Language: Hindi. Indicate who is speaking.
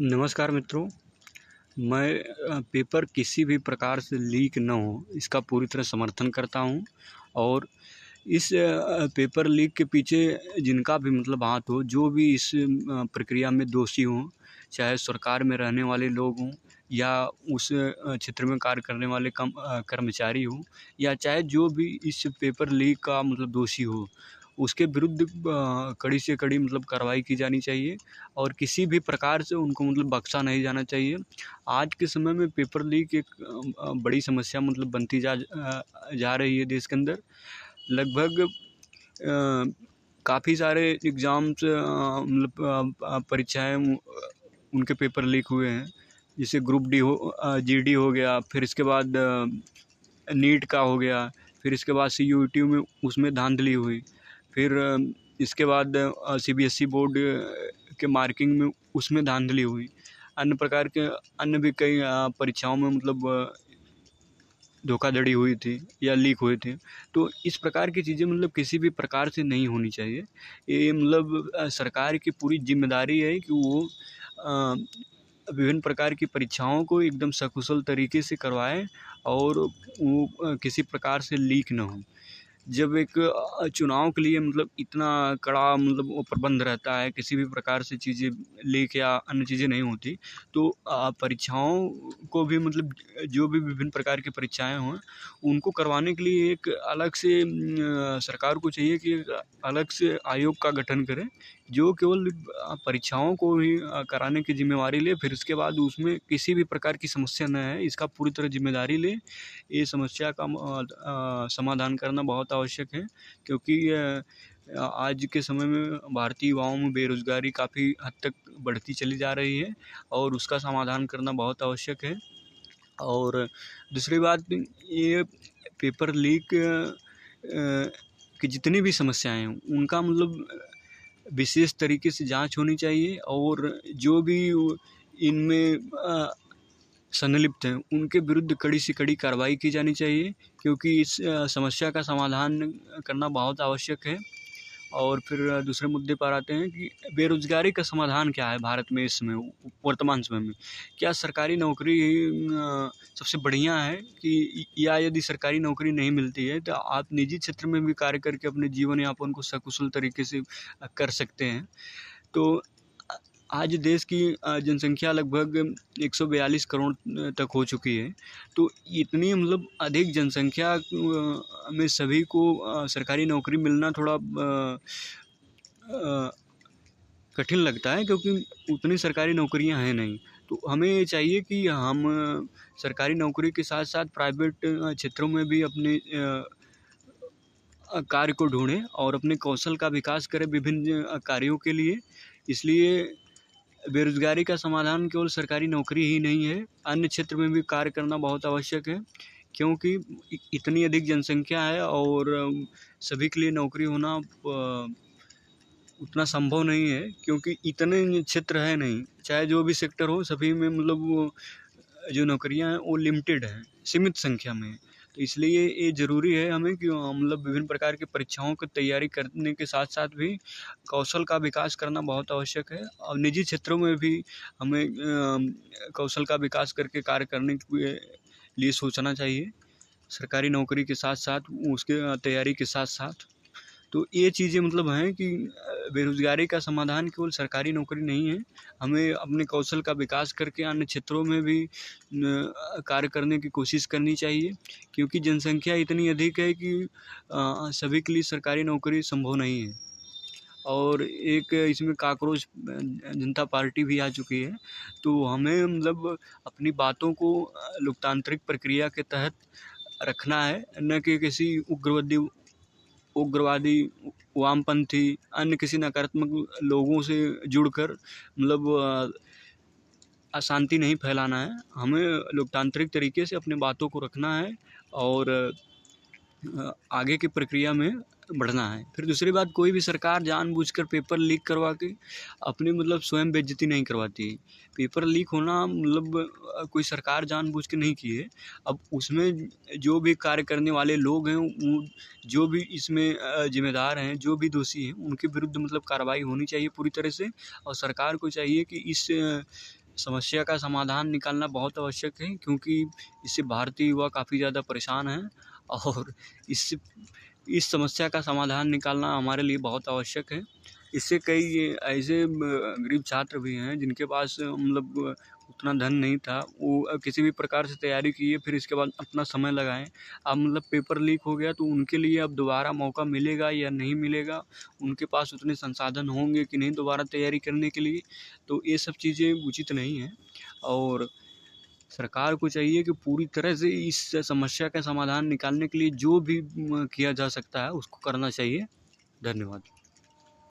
Speaker 1: नमस्कार मित्रों, मैं पेपर किसी भी प्रकार से लीक न हो इसका पूरी तरह समर्थन करता हूं और इस पेपर लीक के पीछे जिनका भी मतलब हाथ हो, जो भी इस प्रक्रिया में दोषी हों, चाहे सरकार में रहने वाले लोग हों या उस क्षेत्र में कार्य करने वाले कर्मचारी हों या चाहे जो भी इस पेपर लीक का मतलब दोषी हो, उसके विरुद्ध कड़ी से कड़ी मतलब कार्रवाई की जानी चाहिए और किसी भी प्रकार से उनको मतलब बख्शा नहीं जाना चाहिए। आज के समय में पेपर लीक एक बड़ी समस्या मतलब बनती जा रही है देश के अंदर। लगभग काफ़ी सारे एग्ज़ाम्स मतलब परीक्षाएँ उनके पेपर लीक हुए हैं। जैसे ग्रुप डी जीडी हो गया, फिर इसके बाद नीट का हो गया, फिर इसके बाद सीयूईटी में उसमें धांधली हुई, फिर इसके बाद सीबीएसई बोर्ड के मार्किंग में उसमें धांधली हुई। अन्य प्रकार के अन्य भी कई परीक्षाओं में मतलब धोखाधड़ी हुई थी या लीक हुए थे। तो इस प्रकार की चीज़ें मतलब किसी भी प्रकार से नहीं होनी चाहिए। ये मतलब सरकार की पूरी जिम्मेदारी है कि वो विभिन्न प्रकार की परीक्षाओं को एकदम सकुशल तरीके से करवाएं और वो किसी प्रकार से लीक ना हो। जब एक चुनाव के लिए मतलब इतना कड़ा मतलब वो प्रबंध रहता है, किसी भी प्रकार से चीज़ें लीक या अन्य चीज़ें नहीं होती, तो परीक्षाओं को भी मतलब जो भी विभिन्न प्रकार की परीक्षाएं हों, उनको करवाने के लिए एक अलग से सरकार को चाहिए कि एक अलग से आयोग का गठन करें, जो केवल परीक्षाओं को ही कराने की जिम्मेवारी ले। फिर इसके बाद उसमें किसी भी प्रकार की समस्या न है, इसका पूरी तरह जिम्मेदारी ले। ये समस्या का समाधान करना बहुत आवश्यक है, क्योंकि आज के समय में भारतीय युवाओं में बेरोजगारी काफ़ी हद तक बढ़ती चली जा रही है और उसका समाधान करना बहुत आवश्यक है। और दूसरी बात, ये पेपर लीक की जितनी भी समस्याएं हैं उनका मतलब विशेष तरीके से जांच होनी चाहिए और जो भी इनमें संलिप्त हैं उनके विरुद्ध कड़ी से कड़ी कार्रवाई की जानी चाहिए, क्योंकि इस समस्या का समाधान करना बहुत आवश्यक है। और फिर दूसरे मुद्दे पर आते हैं कि बेरोजगारी का समाधान क्या है भारत में इस समय वर्तमान समय में। क्या सरकारी नौकरी सबसे बढ़िया है कि या यदि सरकारी नौकरी नहीं मिलती है तो आप निजी क्षेत्र में भी कार्य करके अपने जीवन यापन को सकुशल तरीके से कर सकते हैं। तो आज देश की जनसंख्या लगभग 142 करोड़ तक हो चुकी है। तो इतनी मतलब अधिक जनसंख्या में सभी को सरकारी नौकरी मिलना थोड़ा कठिन लगता है, क्योंकि उतनी सरकारी नौकरियां हैं नहीं। तो हमें ये चाहिए कि हम सरकारी नौकरी के साथ साथ प्राइवेट क्षेत्रों में भी अपने कार्य को ढूंढें और अपने कौशल का विकास करें विभिन्न कार्यों के लिए। इसलिए बेरोजगारी का समाधान केवल सरकारी नौकरी ही नहीं है, अन्य क्षेत्र में भी कार्य करना बहुत आवश्यक है, क्योंकि इतनी अधिक जनसंख्या है और सभी के लिए नौकरी होना उतना संभव नहीं है, क्योंकि इतने क्षेत्र है नहीं। चाहे जो भी सेक्टर हो, सभी में मतलब वो जो नौकरियां हैं वो लिमिटेड हैं, सीमित संख्या में। तो इसलिए ये ज़रूरी है हमें कि मतलब विभिन्न प्रकार की परीक्षाओं की तैयारी करने के साथ साथ भी कौशल का विकास करना बहुत आवश्यक है और निजी क्षेत्रों में भी हमें कौशल का विकास करके कार्य करने के लिए सोचना चाहिए, सरकारी नौकरी के साथ साथ उसके तैयारी के साथ साथ। तो ये चीज़ें मतलब हैं कि बेरोजगारी का समाधान केवल सरकारी नौकरी नहीं है, हमें अपने कौशल का विकास करके अन्य क्षेत्रों में भी कार्य करने की कोशिश करनी चाहिए, क्योंकि जनसंख्या इतनी अधिक है कि सभी के लिए सरकारी नौकरी संभव नहीं है। और एक इसमें कॉकरोच जनता पार्टी भी आ चुकी है। तो हमें मतलब अपनी बातों को लोकतांत्रिक प्रक्रिया के तहत रखना है, न कि किसी उग्रवादी, वामपंथी, अन्य किसी नकारात्मक लोगों से जुड़कर मतलब अशांति नहीं फैलाना है। हमें लोकतांत्रिक तरीके से अपनी बातों को रखना है और आगे की प्रक्रिया में बढ़ना है। फिर दूसरी बात, कोई भी सरकार जानबूझकर पेपर लीक करवा के अपनी मतलब स्वयं बेइज्जती नहीं करवाती है। पेपर लीक होना मतलब कोई सरकार जानबूझ के नहीं की है। अब उसमें जो भी कार्य करने वाले लोग हैं, वो जो भी इसमें जिम्मेदार हैं, जो भी दोषी हैं, उनके विरुद्ध मतलब कार्रवाई होनी चाहिए पूरी तरह से। और सरकार को चाहिए कि इस समस्या का समाधान निकालना बहुत आवश्यक है, क्योंकि इससे भारतीय युवा काफ़ी ज़्यादा परेशान हैं और इस समस्या का समाधान निकालना हमारे लिए बहुत आवश्यक है। इससे कई ऐसे गरीब छात्र भी हैं जिनके पास मतलब उतना धन नहीं था, वो किसी भी प्रकार से तैयारी किए, फिर इसके बाद अपना समय लगाएँ। अब मतलब पेपर लीक हो गया तो उनके लिए अब दोबारा मौका मिलेगा या नहीं मिलेगा, उनके पास उतने संसाधन होंगे कि नहीं दोबारा तैयारी करने के लिए, तो ये सब चीज़ें उचित नहीं हैं। और सरकार को चाहिए कि पूरी तरह से इस समस्या का समाधान निकालने के लिए जो भी किया जा सकता है उसको करना चाहिए। धन्यवाद।